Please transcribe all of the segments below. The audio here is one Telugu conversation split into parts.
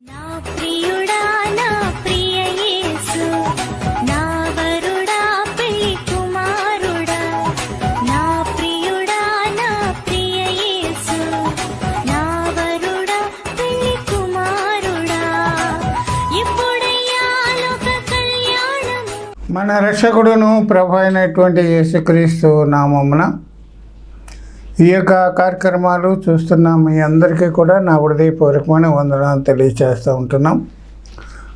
నా ప్రియుడా నా ప్రియ యేసు నా వరుడా పెళ్లి కుమారుడా నా ప్రియుడా నా ప్రియ యేసు నా వరుడా పెళ్లి కుమారుడా ఇప్పుడయ్యా లోక కళ్యాణము. మన రక్షకుడును ప్రభు అయినటువంటి యేసుక్రీస్తు నామమున ఈ యొక్క కార్యక్రమాలు చూస్తున్న మీ అందరికీ కూడా నా హృదయపూర్వకమైన వందనాలు తెలియజేస్తూ ఉంటున్నాం.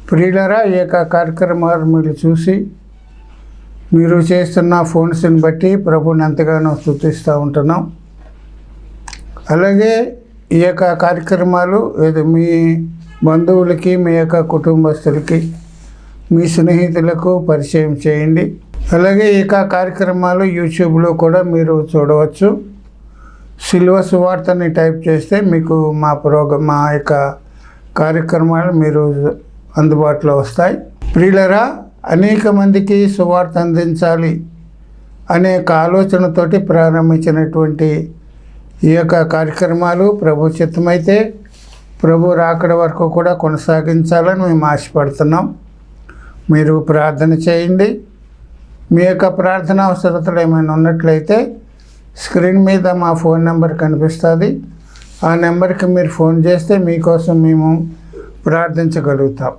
ప్రియులారా, ఈ యొక్క కార్యక్రమాలు మీరు చూసి మీరు చేస్తున్న ఫోన్స్ని బట్టి ప్రభుని ఎంతగానో స్తుతిస్తూ ఉంటున్నాం. అలాగే ఈ యొక్క కార్యక్రమాలు మీ బంధువులకి, మీ యొక్క కుటుంబస్తులకి, మీ స్నేహితులకు పరిచయం చేయండి. అలాగే ఈ యొక్క కార్యక్రమాలు యూట్యూబ్లో కూడా మీరు చూడవచ్చు. సిల్వ సువార్తని టైప్ చేస్తే మీకు మా యొక్క కార్యక్రమాలు మీరు అందుబాటులో వస్తాయి. ప్రియులరా, అనేక మందికి సువార్త అందించాలి అనే ఆలోచనతోటి ప్రారంభించినటువంటి ఈ యొక్క కార్యక్రమాలు ప్రభు చిత్తమైతే ప్రభు రాకడ వరకు కూడా కొనసాగించాలని మేము ఆశపడుతున్నాం. మీరు ప్రార్థన చేయండి. మీ యొక్క ప్రార్థన అవసరతలు ఏమైనా ఉన్నట్లయితే స్క్రీన్ మీద మా ఫోన్ నెంబర్ కనిపిస్తుంది. ఆ నెంబర్కి మీరు ఫోన్ చేస్తే మీకోసం మేము ప్రార్థించగలుగుతాం.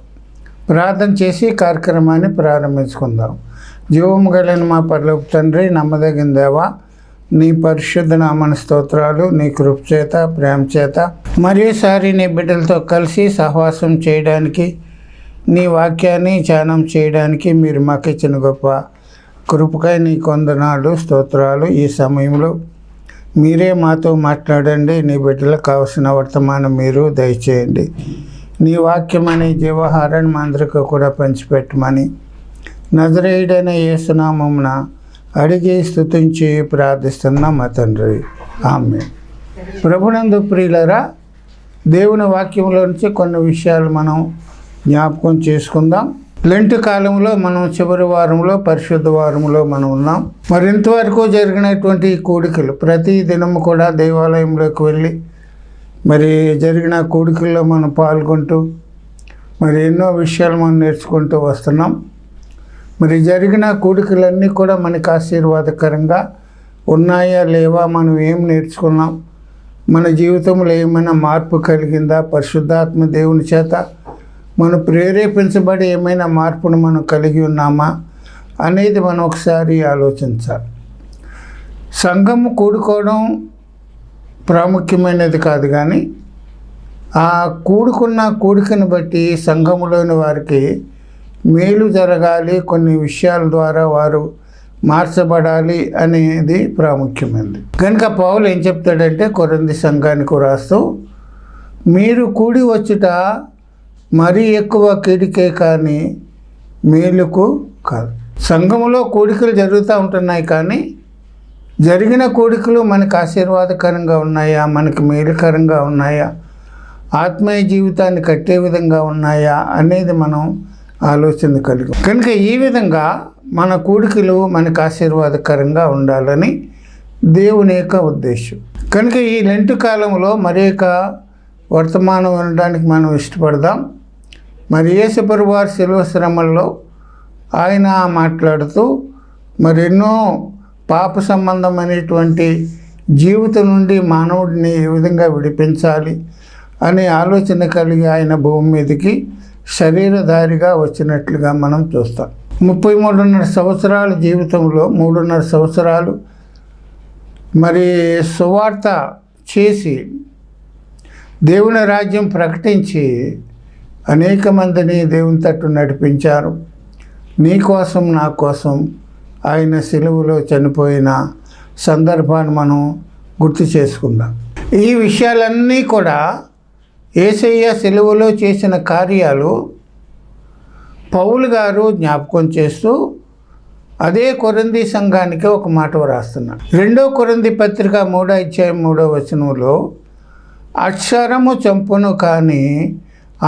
ప్రార్థన చేసి కార్యక్రమాన్ని ప్రారంభించుకుందాం. జీవము కలిగిన మా పరలోక తండ్రి, నమ్మదగిన దేవా, నీ పరిశుద్ధ నామన స్తోత్రాలు. నీ కృప చేత, ప్రేమ చేత మరోసారి నీ బిడ్డలతో కలిసి సహవాసం చేయడానికి, నీ వాక్యాన్ని ధ్యానం చేయడానికి మీరు మాకు ఇచ్చిన గొప్ప కృపకై నీ కొందనాలు, స్తోత్రాలు. ఈ సమయంలో మీరే మాతో మాట్లాడండి. నీ బిడ్డలకు కావలసిన వర్తమానం మీరు దయచేయండి. నీ వాక్యం అనే జీవహారాన్ని మా అందరికీ కూడా పంచిపెట్టమని నజరేయుడైన యేసునామమున అడిగి స్తుతించి ప్రార్థిస్తున్నాం మా తండ్రి, ఆమేన్. ప్రభునందు ప్రియులరా, దేవుని వాక్యంలో నుంచి కొన్ని విషయాలు మనం జ్ఞాపకం చేసుకుందాం. లెంట్ కాలంలో మనం చివరి వారంలో, పరిశుద్ధ వారంలో మనం ఉన్నాం. మరి ఇంతవరకు జరిగినటువంటి కూడికలు, ప్రతి దినము కూడా దేవాలయంలోకి వెళ్ళి మరి జరిగిన కూడికల్లో మనం పాల్గొంటూ మరి ఎన్నో విషయాలు మనం నేర్చుకుంటూ వస్తున్నాం. మరి జరిగిన కూడికలన్నీ కూడా మనకు ఆశీర్వాదకరంగా ఉన్నాయా లేవా, మనం ఏం నేర్చుకున్నాం, మన జీవితంలో ఏమైనా మార్పు కలిగిందా, పరిశుద్ధాత్మ దేవుని చేత మనం ప్రేరేపించబడి ఏమైనా మార్పును మనం కలిగి ఉన్నామా అనేది మనం ఒకసారి ఆలోచించాలి. సంఘము కూడుకోవడం ప్రాముఖ్యమైనది కాదు, కానీ ఆ కూడుకున్న కూడికను బట్టి సంఘములోని వారికి మేలు జరగాలి, కొన్ని విషయాల ద్వారా వారు మార్చబడాలి అనేది ప్రాముఖ్యమైనది. కనుక పౌలు ఏం చెప్తాడంటే కొరింథీ సంఘానికి రాస్తూ, మీరు కూడి వచ్చుట మరీ ఎక్కువ కీడికే కానీ మేలుకు కాదు. సంఘములో కూడికలు జరుగుతూ ఉంటున్నాయి, కానీ జరిగిన కూడికలు మనకు ఆశీర్వాదకరంగా ఉన్నాయా, మనకు మేలుకరంగా ఉన్నాయా, ఆత్మీయ జీవితాన్ని కట్టే విధంగా ఉన్నాయా అనేది మనం ఆలోచన కలిగి. కనుక ఈ విధంగా మన కూడికలు మనకు ఆశీర్వాదకరంగా ఉండాలని దేవుని యొక్క ఉద్దేశం. కనుక ఈ లెంటు కాలంలో మరొక వర్తమానం వినడానికి మనం ఇష్టపడదాం. మరి యేసు ప్రభువారి శిలువ శ్రమల్లో ఆయన మాట్లాడుతూ మరి ఎన్నో పాప సంబంధమైనటువంటి జీవితం నుండి మానవుడిని ఏ విధంగా విడిపించాలి అనే ఆలోచన కలిగి ఆయన భూమి మీదకి శరీరధారిగా వచ్చినట్లుగా మనం చూస్తాం. 33.5 సంవత్సరాల జీవితంలో 3.5 సంవత్సరాలు మరి సువార్త చేసి దేవుని రాజ్యం ప్రకటించి అనేక మందిని దేవుని తట్టు నడిపించారు. నీ కోసం, నా కోసం ఆయన సిలువలో చనిపోయిన సందర్భాన్ని మనం గుర్తు చేసుకుందాం. ఈ విషయాలన్నీ కూడా యేసయ్య సిలువలో చేసిన కార్యాలు పౌలు గారు జ్ఞాపకం చేస్తూ అదే కొరింథీ సంఘానికి ఒక మాట వ్రాస్తున్నాడు. 2 కొరింథీ పత్రిక 3వ అధ్యాయం 3వ వచనంలో, అక్షరము చంపును కానీ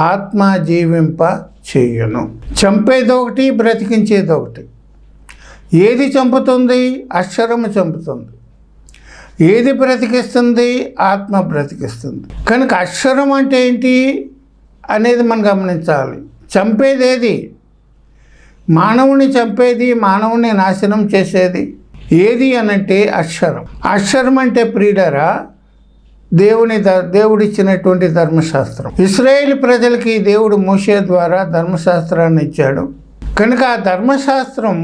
ఆత్మ జీవింప చేయును. చంపేదొకటి, బ్రతికించేదొకటి. ఏది చంపుతుంది? అక్షరము చంపుతుంది. ఏది బ్రతికిస్తుంది? ఆత్మ బ్రతికిస్తుంది. కనుక అక్షరం అంటే ఏంటి? అనేది మనం గమనించాలి. చంపేది ఏది? మానవుని చంపేది, మానవుని నాశనం చేసేది ఏది అనంటే అక్షరం. అక్షరం అంటే ప్రియులారా దేవుడిచ్చినటువంటి ధర్మశాస్త్రం. ఇశ్రాయేలు ప్రజలకి దేవుడు మోషే ద్వారా ధర్మశాస్త్రాన్ని ఇచ్చాడు. కనుక ఆ ధర్మశాస్త్రం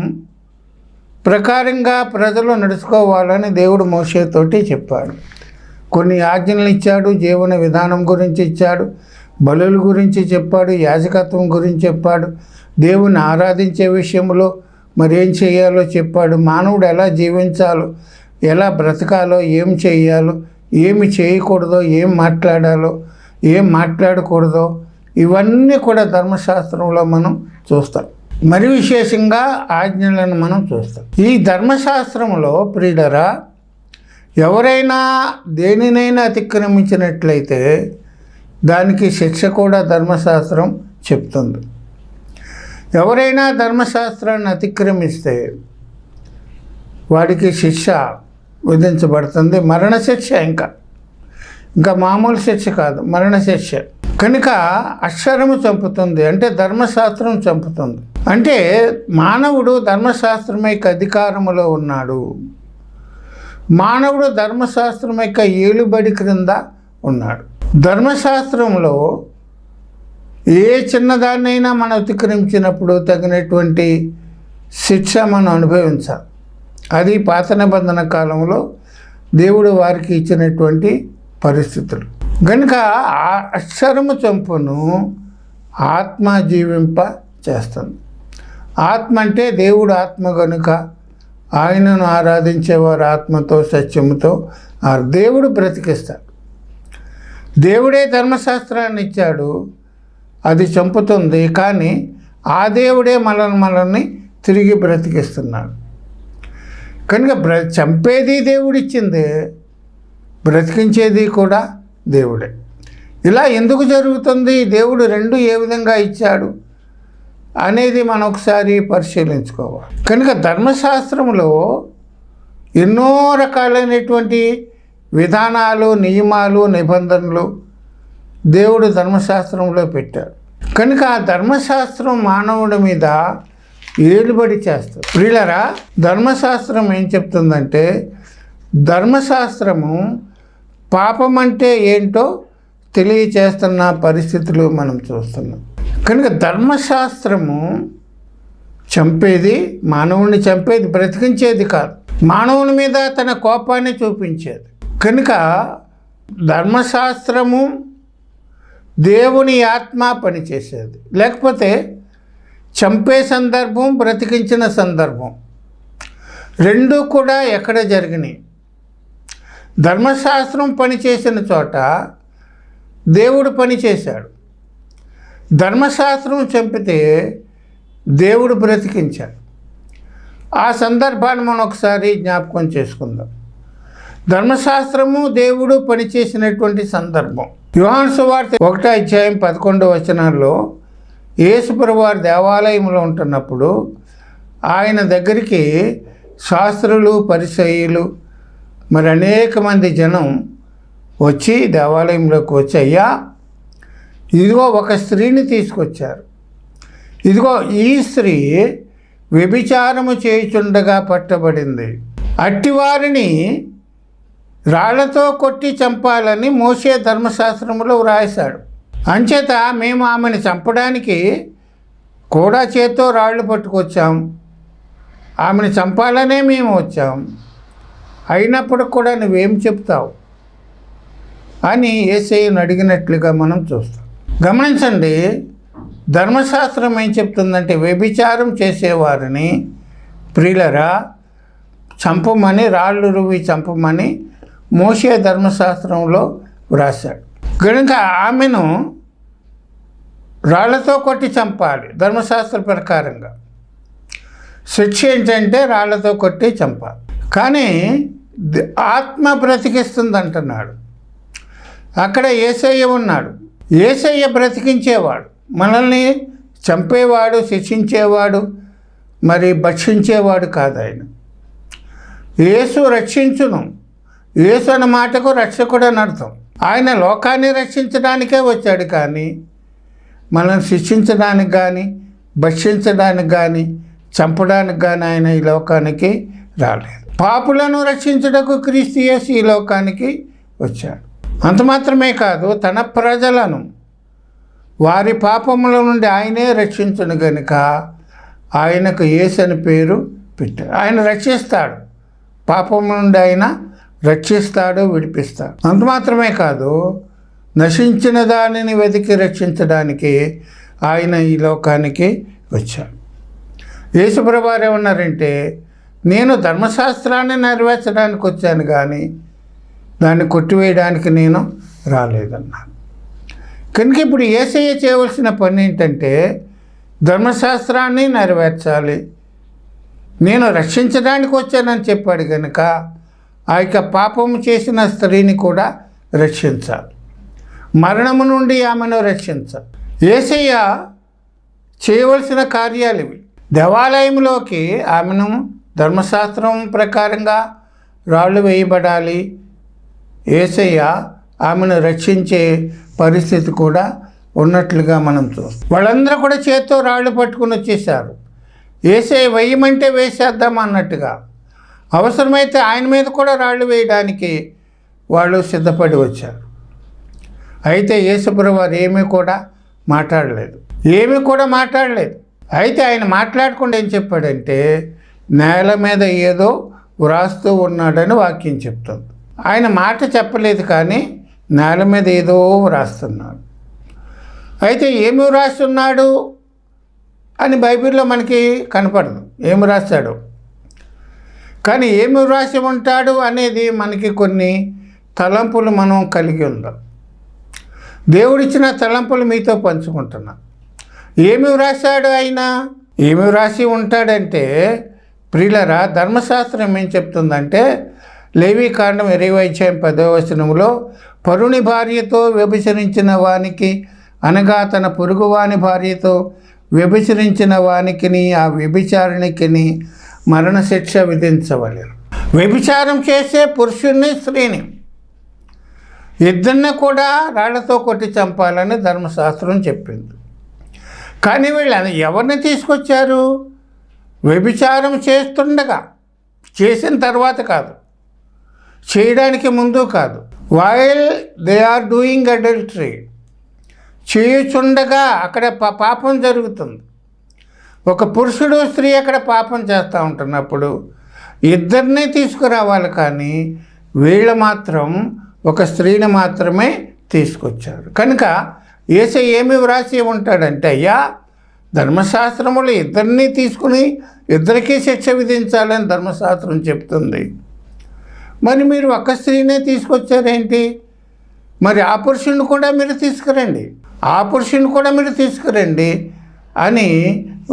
ప్రకారంగా ప్రజలు నడుచుకోవాలని దేవుడు మోషేతోటి చెప్పాడు. కొన్ని ఆజ్ఞలు ఇచ్చాడు, జీవన విధానం గురించి ఇచ్చాడు, బలుల గురించి చెప్పాడు, యాజకత్వం గురించి చెప్పాడు, దేవుని ఆరాధించే విషయంలో మరి ఏం చేయాలో చెప్పాడు, మానవుడు ఎలా జీవించాలో, ఎలా బ్రతకాలో, ఏం చేయాలో, ఏమి చేయకూడదో, ఏం మాట్లాడాలో, ఏం మాట్లాడకూడదో ఇవన్నీ కూడా ధర్మశాస్త్రంలో మనం చూస్తాం. మరి విశేషంగా ఆజ్ఞలను మనం చూస్తాం. ఈ ధర్మశాస్త్రంలో ప్రియులారా ఎవరైనా దేనినైనా అతిక్రమించినట్లయితే దానికి శిక్ష కూడా ధర్మశాస్త్రం చెప్తుంది. ఎవరైనా ధర్మశాస్త్రాన్ని అతిక్రమిస్తే వాడికి శిక్ష విధించబడుతుంది. మరణశిక్ష, ఇంకా మామూలు శిక్ష కాదు, మరణశిక్ష. కనుక అక్షరము చంపుతుంది అంటే ధర్మశాస్త్రం చంపుతుంది. అంటే మానవుడు ధర్మశాస్త్రం యొక్క అధికారములో ఉన్నాడు. మానవుడు ధర్మశాస్త్రం యొక్క ఏలుబడి క్రింద ఉన్నాడు. ధర్మశాస్త్రంలో ఏ చిన్నదాన్నైనా మనం అతిక్రమించినప్పుడు తగినటువంటి శిక్ష మనం అనుభవించాలి. అది పాత నిబంధన కాలంలో దేవుడు వారికి ఇచ్చినటువంటి పరిస్థితులు. కనుక ఆ అక్షరము చంపును ఆత్మ జీవింప చేస్తుంది. ఆత్మ అంటే దేవుడు ఆత్మ కనుక ఆయనను ఆరాధించేవారు ఆత్మతో సత్యముతో దేవుడు బ్రతికిస్తాడు. దేవుడే ధర్మశాస్త్రాన్ని ఇచ్చాడు, అది చంపుతుంది. కానీ ఆ దేవుడే మనల్ని తిరిగి బ్రతికిస్తున్నాడు. కనుక చంపేది దేవుడిచ్చిందే, బ్రతికించేది కూడా దేవుడే. ఇలా ఎందుకు జరుగుతుంది? దేవుడు రెండు ఏ విధంగా ఇచ్చాడు అనేది మనం ఒకసారి పరిశీలించుకోవాలి. కనుక ధర్మశాస్త్రంలో ఎన్నో రకాలైనటువంటి విధానాలు, నియమాలు, నిబంధనలు దేవుడు ధర్మశాస్త్రంలో పెట్టాడు. కనుక ఆ ధర్మశాస్త్రం మానవుడి మీద ఏలుబడి చేస్తుంది. ప్రియులారా ధర్మశాస్త్రం ఏం చెప్తుందంటే ధర్మశాస్త్రము పాపం అంటే ఏంటో తెలియచేస్తున్న పరిస్థితులు మనం చూస్తున్నాం. కనుక ధర్మశాస్త్రము చంపేది, మానవుని చంపేది, బ్రతికించేది కాదు. మానవుని మీద తన కోపాన్ని చూపించేది. కనుక ధర్మశాస్త్రము దేవుని ఆత్మ పనిచేసేది. లేకపోతే చంపే సందర్భం, బ్రతికించిన సందర్భం రెండూ కూడా ఎక్కడ జరిగినాయి? ధర్మశాస్త్రం పనిచేసిన చోట దేవుడు పనిచేశాడు. ధర్మశాస్త్రం చంపితే దేవుడు బ్రతికించాడు. ఆ సందర్భాన్ని మనం ఒకసారి జ్ఞాపకం చేసుకుందాం. ధర్మశాస్త్రము దేవుడు పనిచేసినటువంటి సందర్భం యోహాను సువార్త 1:11 యేసుప్రభువు వారు దేవాలయంలో ఉంటున్నప్పుడు ఆయన దగ్గరికి శాస్త్రులు, పరిసయ్యులు మరి అనేక మంది జనం వచ్చి దేవాలయంలోకి వచ్చి, అయ్యా ఇదిగో ఒక స్త్రీని తీసుకొచ్చారు, ఇదిగో ఈ స్త్రీ వ్యభిచారము చేయుచుండగా పట్టబడింది, అట్టివారిని రాళ్లతో కొట్టి చంపాలని మోషే ధర్మశాస్త్రంలో వ్రాసాడు. అంచేత మేము ఆమెను చంపడానికి కూడా చేత్తో రాళ్ళు పట్టుకొచ్చాం, ఆమెను చంపాలనే మేము వచ్చాం, అయినప్పుడు కూడా నువ్వేం చెప్తావు అని యేసయ్యను అడిగినట్లుగా మనం చూస్తాం. గమనించండి, ధర్మశాస్త్రం ఏం చెప్తుందంటే వ్యభిచారం చేసేవారిని ప్రియులరా చంపమని, రాళ్ళు రువి చంపమని మోషే ధర్మశాస్త్రంలో వ్రాసాడు. కనుక ఆమెను రాళ్లతో కొట్టి చంపాలి. ధర్మశాస్త్ర ప్రకారంగా శిక్ష ఏంటంటే రాళ్లతో కొట్టి చంపాలి. కానీ ఆత్మ బ్రతికిస్తుంది అంటున్నాడు. అక్కడ యేసయ్య ఉన్నాడు. యేసయ్య బ్రతికించేవాడు, మనల్ని చంపేవాడు, శిక్షించేవాడు, మరి భక్షించేవాడు కాదు ఆయన. యేసు రక్షించును. యేసు అన్న మాటకు రక్షకుడు అని అర్థం. ఆయన లోకాన్ని రక్షించడానికే వచ్చాడు, కానీ మనల్ని శిక్షించడానికి కానీ భక్షించడానికి కానీ చంపడానికి కానీ ఆయన ఈ లోకానికి రాలేదు. పాపులను రక్షించుటకు క్రీస్తు యేసు ఈ లోకానికి వచ్చాడు. అంత మాత్రమే కాదు, తన ప్రజలను వారి పాపముల నుండి ఆయనే రక్షించును గనుక ఆయనకు యేసు అని పేరు పెట్టాడు. ఆయన రక్షిస్తాడు, పాపం నుండి ఆయన రక్షిస్తాడు, విడిపిస్తాడు. అంత మాత్రమే కాదు, నశించిన దానిని వెతికి రక్షించడానికి ఆయన ఈ లోకానికి వచ్చాడు. యేసుప్రభు వారు ఏమన్నారంటే, నేను ధర్మశాస్త్రాన్ని నెరవేర్చడానికి వచ్చాను కానీ దాన్ని కొట్టివేయడానికి నేను రాలేదన్నాను. కనుక ఇప్పుడు యేసయ్య చేయవలసిన పని ఏంటంటే ధర్మశాస్త్రాన్ని నెరవేర్చాలి. నేను రక్షించడానికి వచ్చానని చెప్పాడు కనుక ఆ యొక్క పాపము చేసిన స్త్రీని కూడా రక్షించాలి, మరణము నుండి ఆమెను రక్షించాలి. యేసయ్య చేయవలసిన కార్యాలు ఇవి. దేవాలయంలోకి ఆమెను ధర్మశాస్త్రం ప్రకారంగా రాళ్ళు వేయబడాలి. యేసయ్య ఆమెను రక్షించే పరిస్థితి కూడా ఉన్నట్లుగా మనం చూస్తాం. వాళ్ళందరూ కూడా చేత్తో రాళ్ళు పట్టుకుని వచ్చేసారు. యేసయ్య వేయమంటే వేసేద్దాం అన్నట్టుగా. అవసరమైతే ఆయన మీద కూడా రాళ్ళు వేయడానికి వాళ్ళు సిద్ధపడి వచ్చారు. అయితే యేసుప్రభు వారు ఏమీ కూడా మాట్లాడలేదు. అయితే ఆయన మాట్లాడకుండా ఏం చెప్పాడంటే, నేల మీద ఏదో వ్రాస్తూ ఉన్నాడని వాక్యం చెప్తుంది. ఆయన మాట చెప్పలేదు కానీ నేల మీద ఏదో వ్రాస్తున్నాడు. అయితే ఏమి వ్రాస్తున్నాడు అని బైబిల్లో మనకి కనపడదు, ఏమి రాశాడు. కానీ ఏమి వ్రాసి ఉంటాడు అనేది మనకి కొన్ని తలంపులు మనం కలిగి ఉందాం. దేవుడిచ్చిన తలంపులు మీతో పంచుకుంటున్నా. ఏమి వ్రాశాడు ఆయన? ఏమి వ్రాసి ఉంటాడంటే, ప్రియులరా, ధర్మశాస్త్రం ఏం చెప్తుందంటే, లేవీకాండం 20:10 పరుని భార్యతో వ్యభిచరించిన వానికి, అనగా తన పొరుగువాని భార్యతో వ్యభిచరించిన వానికిని ఆ వ్యభిచారిణికిని మరణశిక్ష విధించవలెను. వ్యభిచారం చేసే పురుషుణ్ణి స్త్రీని ఇద్దరిని కూడా రాళ్లతో కొట్టి చంపాలని ధర్మశాస్త్రం చెప్పింది. కానీ వీళ్ళు ఎవరిని తీసుకొచ్చారు? వ్యభిచారం చేస్తుండగా, చేసిన తర్వాత కాదు, చేయడానికి ముందు కాదు. While they are doing adultery, చేయుచుండగా అక్కడ పాపం జరుగుతుంది. ఒక పురుషుడు స్త్రీ అక్కడ పాపం చేస్తూ ఉంటున్నప్పుడు ఇద్దరిని తీసుకురావాలి. కానీ వీళ్ళు మాత్రం ఒక స్త్రీని మాత్రమే తీసుకొచ్చారు. కనుక యేసయ్య ఏమి వ్రాసి ఉంటాడంటే, అయ్యా, ధర్మశాస్త్రములు ఇద్దరినీ తీసుకుని ఇద్దరికీ శిక్ష విధించాలని ధర్మశాస్త్రం చెప్తుంది. మరి మీరు ఒక్క స్త్రీనే తీసుకొచ్చారేంటి? మరి ఆ పురుషుని కూడా మీరు తీసుకురండి అని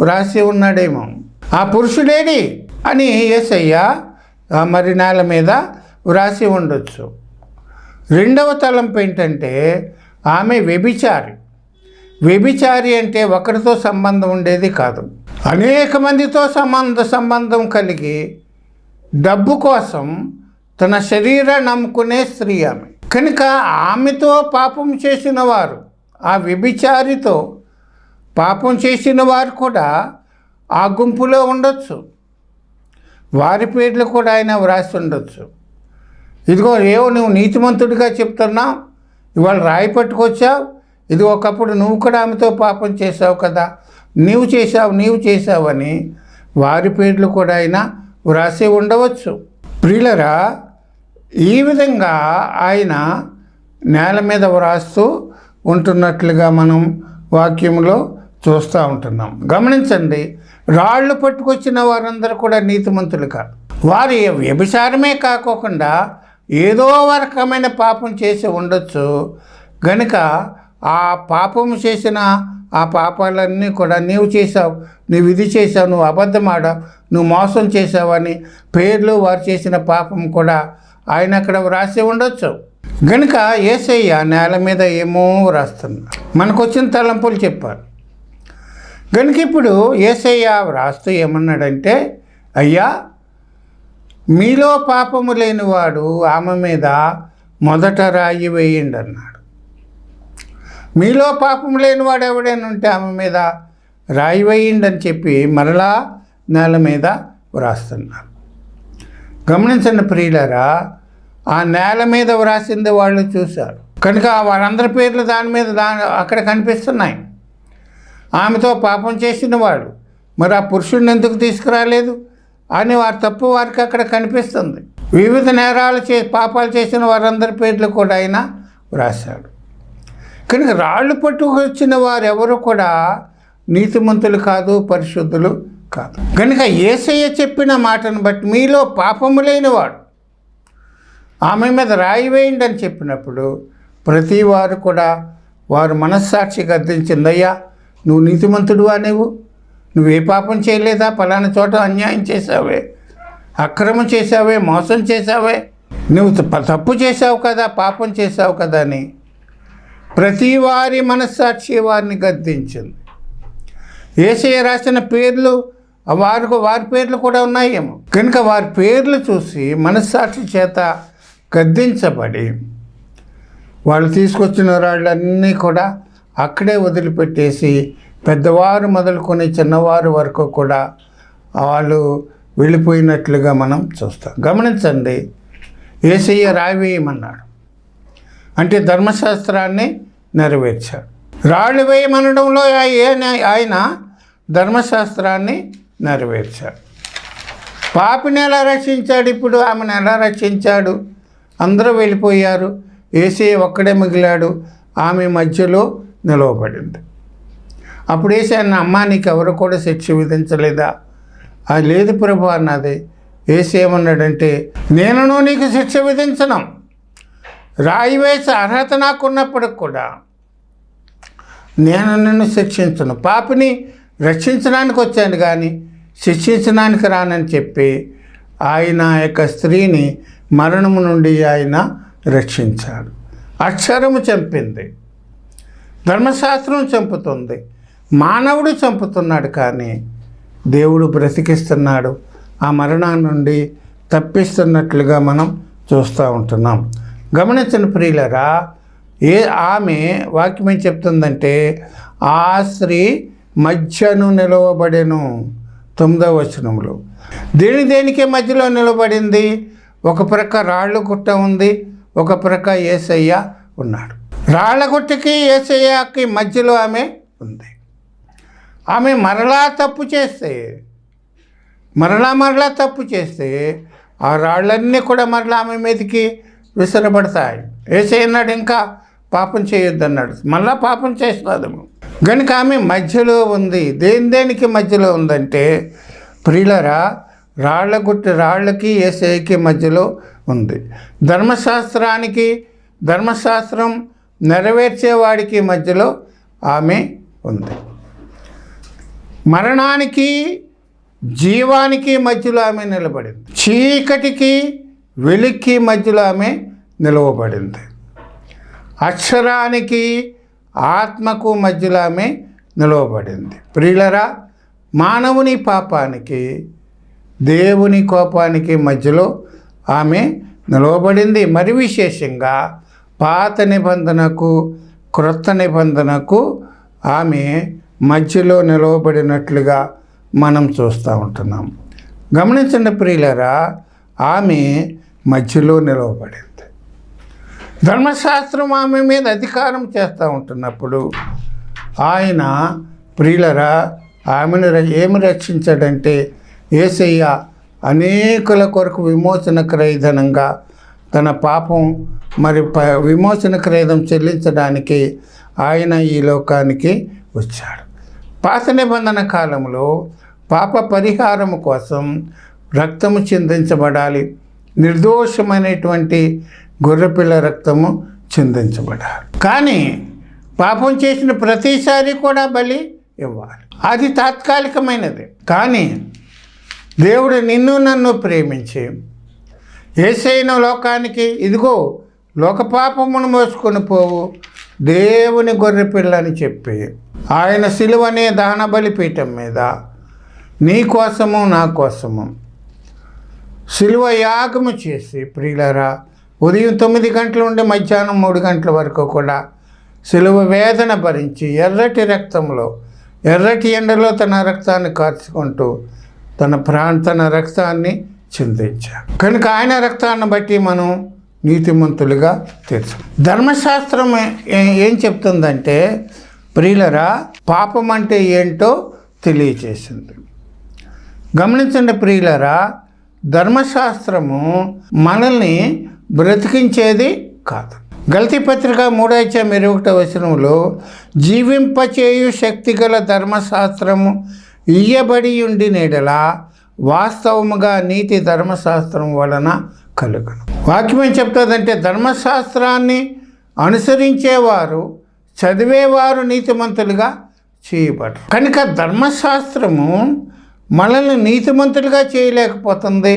వ్రాసి ఉన్నాడేమో. ఆ పురుషుడేడి అని యేసయ్య మరి నేల మీద వ్రాసి ఉండొచ్చు. రెండవ తలంపు ఏంటంటే, ఆమె వ్యభిచారి అంటే ఒకరితో సంబంధం ఉండేది కాదు, అనేక మందితో సంబంధం కలిగి డబ్బు కోసం తన శరీరాన్ని నమ్ముకునే స్త్రీ ఆమె. కనుక ఆమెతో పాపం చేసిన వారు, ఆ వ్యభిచారితో పాపం చేసిన వారు కూడా ఆ గుంపులో ఉండొచ్చు. వారి పేర్లు కూడా ఆయన వ్రాసి ఉండొచ్చు. ఇదిగో నువ్వు నీతిమంతుడిగా చెప్తున్నావు, ఇవాళ రాయి పట్టుకొచ్చావు, ఇది ఒకప్పుడు నువ్వు కూడా ఆమెతో పాపం చేసావు కదా, నీవు చేసావు అని వారి పేర్లు కూడా ఆయన వ్రాసి ఉండవచ్చు. ప్రియులరా, ఈ విధంగా ఆయన నేల మీద వ్రాస్తూ ఉంటున్నట్లుగా మనం వాక్యంలో చూస్తూ ఉంటున్నాం. గమనించండి, రాళ్ళు పట్టుకొచ్చిన వారందరూ కూడా నీతిమంతులు కాదు. వారి వ్యభిచారమే కాకోకుండా ఏదో రకమైన పాపం చేసి ఉండొచ్చు. గనుక ఆ పాపం చేసిన ఆ పాపాలన్నీ కూడా నీవు చేసావు, నువ్వు ఇది చేసావు, నువ్వు అబద్ధం ఆడావు, నువ్వు మోసం చేసావని పేర్లు వారు చేసిన పాపం కూడా ఆయన అక్కడ వ్రాసి ఉండొచ్చు. గనుక యేసయ్య నేల మీద ఏమో వ్రాస్తున్నాడు. మనకు వచ్చిన తలంపులు చెప్పారు. గనుక ఇప్పుడు యేసయ్య వ్రాస్తూ ఏమన్నాడంటే, అయ్యా, మీలో పాపము లేనివాడు ఆమె మీద మొదట రాయి వేయండి అన్నాడు. మీలో పాపం లేని వాడు ఎవడైనా ఉంటే ఆమె మీద రాయి వేయండి అని చెప్పి మరలా నేల మీద వ్రాస్తున్నారు. గమనించండి ప్రియులారా, ఆ నేల మీద వ్రాసింది వాళ్ళు చూశారు కనుక వారందరి పేర్లు అక్కడ కనిపిస్తున్నాయి. ఆమెతో పాపం చేసిన వాడు మరి ఆ పురుషుడిని ఎందుకు తీసుకురాలేదు అని వారి తప్పు వారికి అక్కడ కనిపిస్తుంది. వివిధ నేరాలు పాపాలు చేసిన వారందరి పేర్లు కూడా ఆయన వ్రాశాడు. కనుక రాళ్ళు పట్టుకొచ్చిన వారు ఎవరు కూడా నీతిమంతులు కాదు, పరిశుద్ధులు కాదు. కనుక యేసయ్య చెప్పిన మాటను బట్టి మీలో పాపము లేనివాడు ఆమె మీద రాయి వేయండి అని చెప్పినప్పుడు ప్రతి వారు కూడా వారు మనస్సాక్షి గద్దించిందయ్యా, నువ్వు నీతిమంతుడువా, నువ్వే పాపం చేయలేదా, పలానా చోట అన్యాయం చేసావే, అక్రమం చేసావే, మోసం చేసావే, నువ్వు తప్పు చేసావు కదా, పాపం చేసావు కదా అని ప్రతి వారి మనస్సాక్షి వారిని గద్దించింది. యేసయ్య రాసిన పేర్లు వారి పేర్లు కూడా ఉన్నాయేమో. కనుక వారి పేర్లు చూసి మనస్సాక్షి చేత గద్దించబడి వాళ్ళు తీసుకొచ్చిన రాళ్ళన్నీ కూడా అక్కడే వదిలిపెట్టేసి పెద్దవారు మొదలుకొని చిన్నవారు వరకు కూడా వాళ్ళు వెళ్ళిపోయినట్లుగా మనం చూస్తాం. గమనించండి, యేసయ్య రాయి వేయమన్నాడు అంటే ధర్మశాస్త్రాన్ని నెరవేర్చాడు. రాళ్ళు వేయమనడంలో ఆయన ధర్మశాస్త్రాన్ని నెరవేర్చాడు. పాపిని ఎలా రక్షించాడు, ఇప్పుడు ఆమెను ఎలా రక్షించాడు? అందరూ వెళ్ళిపోయారు, యేసయ్య ఒక్కడే మిగిలాడు, ఆమె మధ్యలో నిలవబడింది. అప్పుడు యేసయ్య అమ్మా, నీకు ఎవరు కూడా శిక్ష విధించలేదా? అది లేదు ప్రభు అన్నది. యేసయ్య ఏమన్నాడంటే, నేను నీకు శిక్ష విధించను, రాయి వేసే అర్హత నాకున్నప్పటికి కూడా నేను నిన్ను శిక్షించను. పాపిని రక్షించడానికి వచ్చాను కానీ శిక్షించడానికి రానని చెప్పి ఆయన యొక్క స్త్రీని మరణము నుండి ఆయన రక్షించాడు. అక్షరము చంపింది, ధర్మశాస్త్రం చంపుతుంది, మానవుడు చంపుతున్నాడు, కానీ దేవుడు బ్రతికిస్తున్నాడు, ఆ మరణాన్ని నుండి తప్పిస్తున్నట్లుగా మనం చూస్తూ ఉంటున్నాం. గమనించిన ప్రియులరా, ఆమె వాక్యం ఏం చెప్తుందంటే ఆ స్త్రీ మధ్యను నిలవబడెను. 9వ వచనంలో దేనికి మధ్యలో నిలబడింది? ఒక ప్రక్క రాళ్ళు గుట్ట ఉంది, ఒక ప్రక్క యేసయ్య ఉన్నాడు. రాళ్ళ గుట్టకి యేసయ్యకి మధ్యలో ఆమె ఉంది. ఆమె మరలా తప్పు చేస్తే ఆ రాళ్ళన్నీ కూడా మరలా ఆమె మీదకి విసరబడతాయి. యేసయ్య అన్నాడు ఇంకా పాపం చేయొద్దన్నాడు, మళ్ళా పాపం చేస్తాము. కనుక ఆమె మధ్యలో ఉంది. దేనికి మధ్యలో ఉందంటే ప్రియులరా, రాళ్ళకి యేసయ్యకి మధ్యలో ఉంది. ధర్మశాస్త్రం నెరవేర్చేవాడికి మధ్యలో ఆమె ఉంది. మరణానికి జీవానికి మధ్యలో ఆమె నిలబడింది. చీకటికి వెలుక్కి మధ్యలో ఆమె నిలవబడింది. అక్షరానికి ఆత్మకు మధ్యలో ఆమె నిలవబడింది. ప్రియులరా, మానవుని పాపానికి దేవుని కోపానికి మధ్యలో ఆమె నిలవబడింది. మరి విశేషంగా పాత నిబంధనకు క్రొత్త నిబంధనకు ఆమె మధ్యలో నిలవబడినట్లుగా మనం చూస్తూ ఉంటున్నాం. గమనించండి ప్రియులరా, ఆమె మధ్యలో నిలవబడింది. ధర్మశాస్త్రం ఆమె మీద అధికారం చేస్తూ ఉంటున్నప్పుడు ఆయన ప్రియులరా ఆమెను ఏమి రక్షించాడంటే యేసయ్య అనేకుల కొరకు విమోచన క్రయధనంగా తన పాపం విమోచన క్రయధం చెల్లించడానికి ఆయన ఈ లోకానికి వచ్చాడు. పాత నిబంధన కాలంలో పాప పరిహారము కోసం రక్తము చిందించబడాలి, నిర్దోషమైనటువంటి గొర్రెపిల్ల రక్తము చిందించబడాలి. కానీ పాపం చేసిన ప్రతిసారి కూడా బలి ఇవ్వాలి, అది తాత్కాలికమైనది. కానీ దేవుడు నిన్ను నన్ను ప్రేమించి యేసయ్యను లోకానికి ఇదిగో లోక పాపమును మోసుకొని పోవు దేవుని గొర్రెపిల్ల అని చెప్పి ఆయన సిలువనే దహన బలిపీఠం మీద నీ కోసము నా కోసము సిలువ యాగము చేసి ప్రియులరా ఉదయం 9 గంటల నుండి మధ్యాహ్నం 3 గంటల వరకు కూడా సిలువ వేదన భరించి ఎర్రటి ఎండలో తన రక్తాన్ని కార్చుకుంటూ తన రక్తాన్ని చిందించాడు. కనుక ఆయన రక్తాన్ని బట్టి మనం నీతిమంతులుగా తెలుసు. ధర్మశాస్త్రం ఏం చెప్తుందంటే ప్రియులరా, పాపం అంటే ఏంటో తెలియచేసింది. గమనించండి ప్రియులరా, ధర్మశాస్త్రము మనల్ని బ్రతికించేది కాదు. గలతీ పత్రిక 3:21 జీవింపచేయు శక్తి గల ధర్మశాస్త్రము ఇయ్యబడి ఉండి నీడలా వాస్తవముగా నీతి ధర్మశాస్త్రం వలన కలుగును. వాక్యం ఏం చెప్తుందంటే ధర్మశాస్త్రాన్ని అనుసరించేవారు, చదివేవారు నీతిమంతులుగా చేయబడరు. కనుక ధర్మశాస్త్రము మనల్ని నీతిమంతులుగా చేయలేకపోతుంది,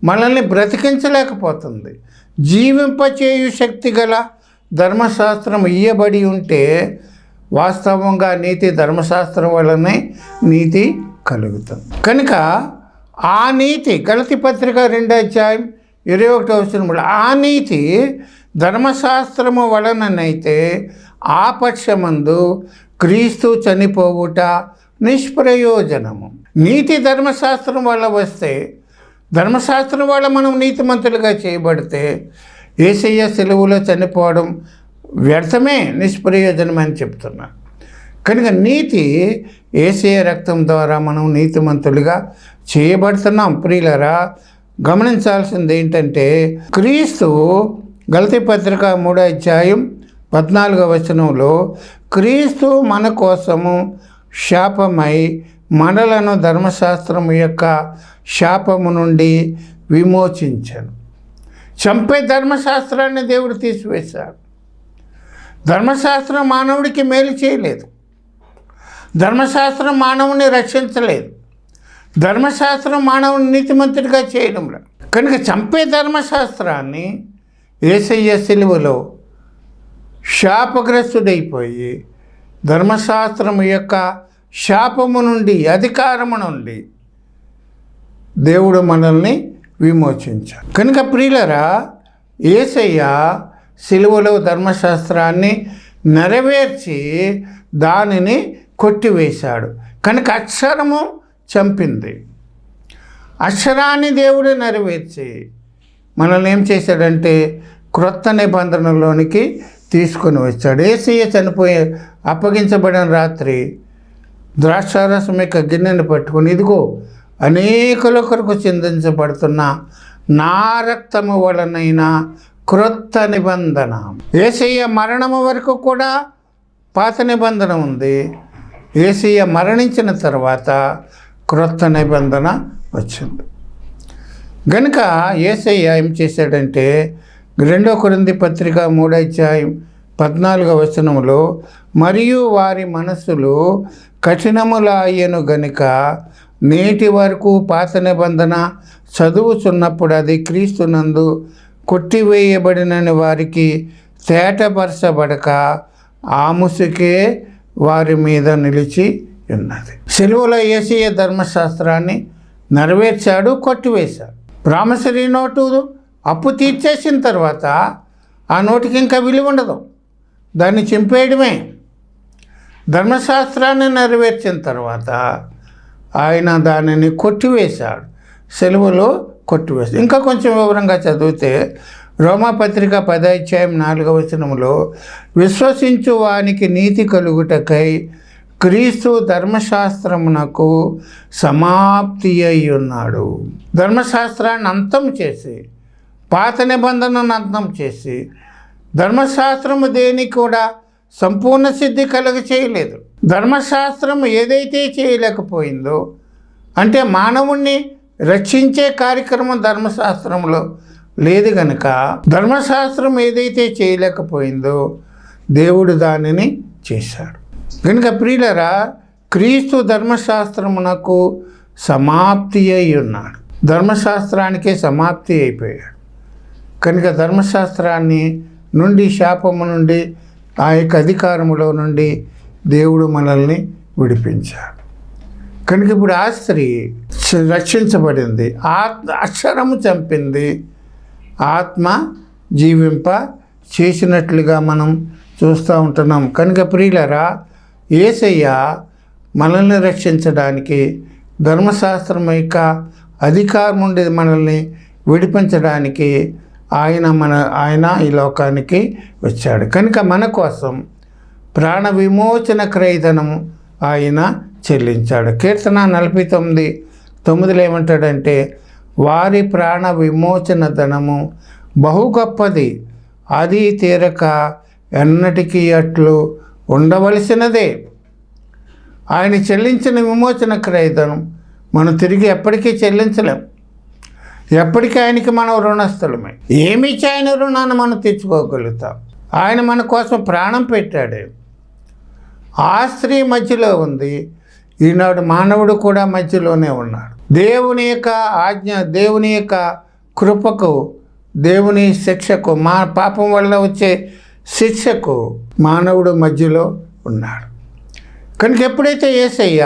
మనల్ని బ్రతికించలేకపోతుంది. జీవింపచేయు శక్తి గల ధర్మశాస్త్రం ఇయ్యబడి ఉంటే వాస్తవంగా నీతి ధర్మశాస్త్రం వలనే నీతి కలుగుతుంది. కనుక ఆ నీతి గలతీ పత్రిక 2:21 ఆ నీతి ధర్మశాస్త్రము వలననైతే ఆ పక్షమందు క్రీస్తు చనిపోవుట నిష్ప్రయోజనము. నీతి ధర్మశాస్త్రం వల్ల వస్తే, ధర్మశాస్త్రం వల్ల మనం నీతిమంతులుగా చేయబడితే యేసయ్య సిలువలో చనిపోవడం వ్యర్థమే, నిష్ప్రయోజనం అని చెప్తున్నారు. కనుక నీతి యేసయ్య రక్తం ద్వారా మనం నీతిమంతులుగా చేయబడుతున్నాం. ప్రియులరా, గమనించాల్సింది ఏంటంటే క్రీస్తు గలతీ పత్రిక 3:14 క్రీస్తు మన కోసము శాపమై మనలను ధర్మశాస్త్రము యొక్క శాపము నుండి విమోచించాను. చంపే ధర్మశాస్త్రాన్ని దేవుడు తీసివేశాడు. ధర్మశాస్త్రం మానవుడికి మేలు చేయలేదు, ధర్మశాస్త్రం మానవుని రక్షించలేదు, ధర్మశాస్త్రం మానవుని నీతిమంతుడిగా చేయడం లేదు. కనుక చంపే ధర్మశాస్త్రాన్ని యేసయ్య సిలువలో శాపగ్రస్తుడైపోయి ధర్మశాస్త్రము యొక్క శాపము నుండి, అధికారము నుండి దేవుడు మనల్ని విమోచించాడు. కనుక ప్రియులరా, యేసయ్య సిలువలో ధర్మశాస్త్రాన్ని నెరవేర్చి దానిని కొట్టివేశాడు. కనుక అక్షరము చంపింది, అక్షరాన్ని దేవుడు నెరవేర్చి మనల్ని ఏం చేశాడంటే క్రొత్త నిబంధనలోనికి తీసుకొని వచ్చాడు. యేసయ్య అప్పగించబడిన రాత్రి ద్రాక్షారసం యొక్క గిన్నెను పట్టుకొని, ఇదిగో అనేకుల కొరకు చిందించబడుతున్న నా రక్తము వలనైన క్రొత్త నిబంధన. యేసయ్య మరణము వరకు కూడా పాత నిబంధన ఉంది, యేసయ్య మరణించిన తర్వాత క్రొత్త నిబంధన వచ్చింది. గనుక యేసయ్య ఏం చేశాడంటే 2 కొరింథీ పత్రిక 3:14 మరియు వారి మనస్సులు కఠినములాయను గనుక నేటి వరకు పాత నిబంధన చదువుచున్నప్పుడు అది క్రీస్తునందు కొట్టివేయబడినని వారికి తేటపరచబడక ఆ ముసుకే వారి మీద నిలిచి ఉన్నది. సిలువలో యేసయ్య ధర్మశాస్త్రాన్ని నెరవేర్చాడు, కొట్టివేశాడు. ప్రామిసరీ నోటు అప్పు తీర్చేసిన తర్వాత ఆ నోటికి ఇంకా విలువ ఉండదు, దాన్ని చింపేయడమే. ధర్మశాస్త్రాన్ని నెరవేర్చిన తర్వాత ఆయన దానిని కొట్టివేశాడు, సెలవులో కొట్టివేశాడు. ఇంకా కొంచెం వివరంగా చదివితే రోమాపత్రిక 10:4 విశ్వసించు వానికి నీతి కలుగుటకై క్రీస్తు ధర్మశాస్త్రమునకు సమాప్తి అయి ఉన్నాడు. ధర్మశాస్త్రాన్ని అంతం చేసి, పాత నిబంధనను అంతం చేసి, ధర్మశాస్త్రము దేనికి కూడా సంపూర్ణ సిద్ధి కలుగ చేయలేదు. ధర్మశాస్త్రం ఏదైతే చేయలేకపోయిందో, అంటే మానవుణ్ణి రక్షించే కార్యక్రమం ధర్మశాస్త్రంలో లేదు కనుక, ధర్మశాస్త్రం ఏదైతే చేయలేకపోయిందో దేవుడు దానిని చేశాడు. కనుక ప్రియులరా, క్రీస్తు ధర్మశాస్త్రమునకు సమాప్తి అయి ఉన్నాడు. ధర్మశాస్త్రానికే సమాప్తి అయిపోయాడు. కనుక ధర్మశాస్త్రాన్ని నుండి, శాపము నుండి, ఆ యొక్క అధికారములో నుండి దేవుడు మనల్ని విడిపించాడు. కనుక ఇప్పుడు ఆ స్త్రీ రక్షించబడింది, అక్షరము చంపింది, ఆత్మ జీవింప చేసినట్లుగా మనం చూస్తూ ఉంటున్నాం. కనుక ప్రియులరా, యేసయ్య మనల్ని రక్షించడానికి, ధర్మశాస్త్రం యొక్క అధికారం నుండి మనల్ని విడిపించడానికి ఆయన ఈ లోకానికి వచ్చాడు. కనుక మన కోసం ప్రాణ విమోచన క్రయధనం ఆయన చెల్లించాడు. కీర్తన 49:9 ఏమంటాడంటే, వారి ప్రాణ విమోచన ధనము బహు గొప్పది, అది తీరక ఎన్నటికీ అట్లు ఉండవలసినదే. ఆయన చెల్లించిన విమోచన క్రయధనం మనం తిరిగి ఎప్పటికీ చెల్లించలేం. ఎప్పటికీ ఆయనకి మనం రుణస్థలమే. ఏమి ఇచ్చి ఆయన రుణాన్ని మనం తెచ్చుకోగలుగుతాం. ఆయన మన కోసం ప్రాణం పెట్టాడు. ఆ స్త్రీ మధ్యలో ఉంది, ఈనాడు మానవుడు కూడా మధ్యలోనే ఉన్నాడు. దేవుని యొక్క ఆజ్ఞ, దేవుని యొక్క కృపకు, దేవుని శిక్షకు, మా పాపం వల్ల వచ్చే శిక్షకు మానవుడు మధ్యలో ఉన్నాడు. కనుక ఎప్పుడైతే యేసయ్య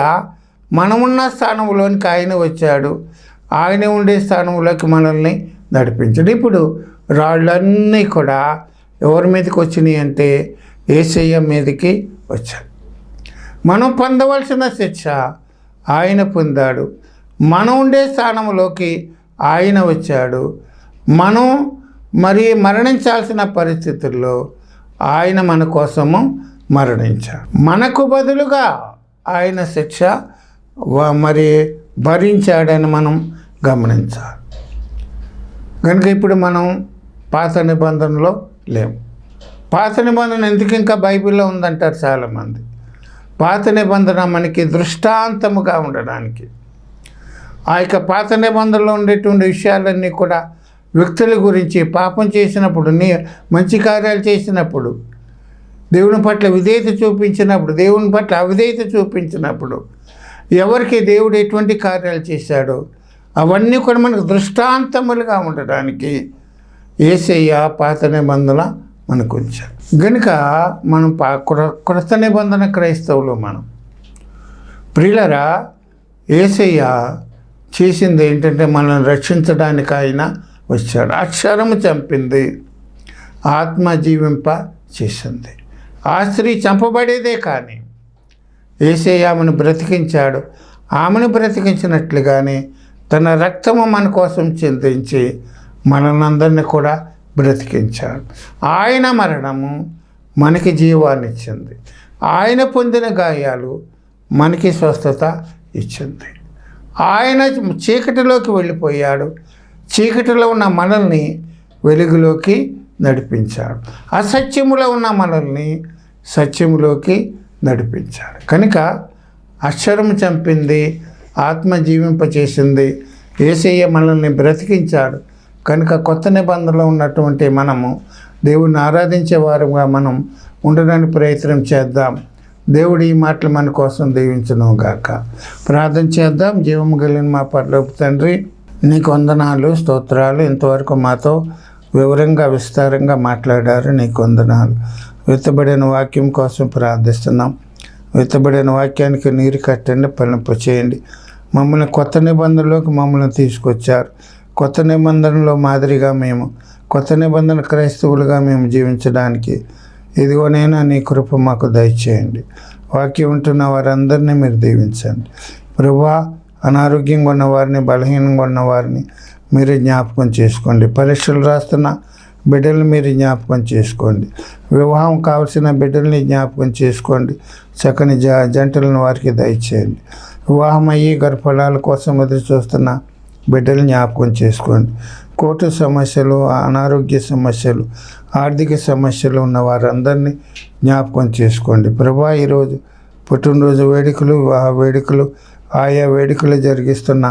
మనమున్న స్థానంలోనికి ఆయన వచ్చాడు, ఆయన ఉండే స్థానంలోకి మనల్ని నడిపించాడు. ఇప్పుడు రాళ్ళన్నీ కూడా ఎవరి మీదకి వచ్చినాయి అంటే యేసయ్య మీదకి వచ్చాయి. మనం పొందవలసిన శిక్ష ఆయన పొందాడు. మనం ఉండే స్థానంలోకి ఆయన వచ్చాడు. మనం మరణించాల్సిన పరిస్థితుల్లో ఆయన మన కోసము మరణించాడు. మనకు బదులుగా ఆయన శిక్ష భరించాడని మనం గమనించాలి. కనుక ఇప్పుడు మనం పాత నిబంధనలో లేము. పాత నిబంధన ఎందుకు ఇంకా బైబిల్లో ఉందంటారు చాలామంది. పాత నిబంధన మనకి దృష్టాంతముగా ఉండడానికి, ఆ యొక్క పాత నిబంధనలో ఉండేటువంటి విషయాలన్నీ కూడా వ్యక్తుల గురించి, పాపం చేసినప్పుడు, మంచి కార్యాలు చేసినప్పుడు, దేవుని పట్ల విధేయత చూపించినప్పుడు, దేవుని పట్ల అవిధేయత చూపించినప్పుడు, ఎవరికి దేవుడు ఎటువంటి కార్యాలు చేశాడో అవన్నీ కూడా మనకు దృష్టాంతములుగా ఉండడానికి యేసయ్య పాత నిబంధన మనకు ఉంచాడు. కనుక మనం క్రొత్త నిబంధన క్రైస్తవులు. మనం ప్రియులరా, యేసయ్య చేసింది ఏంటంటే మనల్ని రక్షించడానికి ఆయన వచ్చాడు. అక్షరము చంపింది, ఆత్మ జీవింప చేసింది. ఆ స్త్రీ చంపబడేదే కానీ యేసయ్య ఆమెను బ్రతికించాడు. ఆమెను బ్రతికించినట్లుగానే తన రక్తము మన కోసం చిందించి మనందరినీ కూడా బ్రతికించాడు. ఆయన మరణము మనకి జీవాన్ని ఇచ్చింది. ఆయన పొందిన గాయాలు మనకి స్వస్థత ఇచ్చింది. ఆయన చీకటిలోకి వెళ్ళిపోయాడు. చీకటిలో ఉన్న మనల్ని వెలుగులోకి నడిపించాడు. అసత్యములో ఉన్న మనల్ని సత్యములోకి నడిపించాడు. కనుక అక్షరం చంపింది, ఆత్మ జీవింపచేసింది, యేసయ్య మనల్ని బ్రతికించాడు. కనుక కొత్త నిబంధనలో ఉన్నటువంటి మనము దేవుడిని ఆరాధించే వారుగా మనం ఉండడానికి ప్రయత్నం చేద్దాం. దేవుడు ఈ మాటలు మన కోసం దీవించును గాక. ప్రార్థన చేద్దాం. జీవము కలిగిన మా పరలోకపు తండ్రి, నీకు వందనాలు, స్తోత్రాలు. ఇంతవరకు మాతో వివరంగా విస్తారంగా మాట్లాడారు. నీకు వందనాలు. విత్తబడిన వాక్యం కోసం ప్రార్థిస్తున్నాం. విత్తబడిన వాక్యానికి నీరు కట్టండి, ఫలింప చేయండి. మమ్మల్ని కొత్త నిబంధనలోకి మమ్మల్ని తీసుకొచ్చారు. కొత్త నిబంధనలో మాదిరిగా మేము, కొత్త నిబంధన క్రైస్తవులుగా మేము జీవించడానికి ఇదిగోనైనా నీ కృప మాకు దయచేయండి. వాక్యం ఉంటున్న వారందరినీ మీరు దీవించండి. ప్రభువా, అనారోగ్యంగా ఉన్నవారిని, బలహీనంగా ఉన్నవారిని మీరు జ్ఞాపకం చేసుకోండి. పరీక్షలు రాస్తున్న బిడ్డల్ని మీరు జ్ఞాపకం చేసుకోండి. వివాహం కావాల్సిన బిడ్డల్ని జ్ఞాపకం చేసుకోండి. చక్కని జంటలను వారికి దయచేయండి. వివాహం అయ్యి గర్భఫలాల కోసం ఎదురు చూస్తున్న బిడ్డలు జ్ఞాపకం చేసుకోండి. కోర్టు సమస్యలు, అనారోగ్య సమస్యలు, ఆర్థిక సమస్యలు ఉన్న వారందరినీ జ్ఞాపకం చేసుకోండి. ప్రభా, ఈరోజు పుట్టినరోజు వేడుకలు, వివాహ వేడుకలు, ఆయా వేడుకలు జరిగిస్తున్న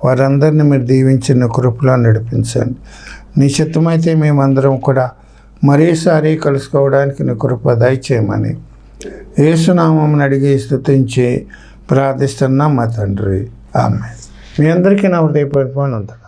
వారందరినీ మీరు దీవించిన కృపలో నడిపించండి. నీ చిత్తమైతే మేమందరం కూడా మరోసారి కలుసుకోవడానికి నీ కృప దయచేయమని యేసునామమును అడిగి స్తుతించి ప్రార్థిస్తున్నాం మా తండ్రి. ఆమేన్. మీ అందరికీ నా హృదయపూర్వక వందనాలు.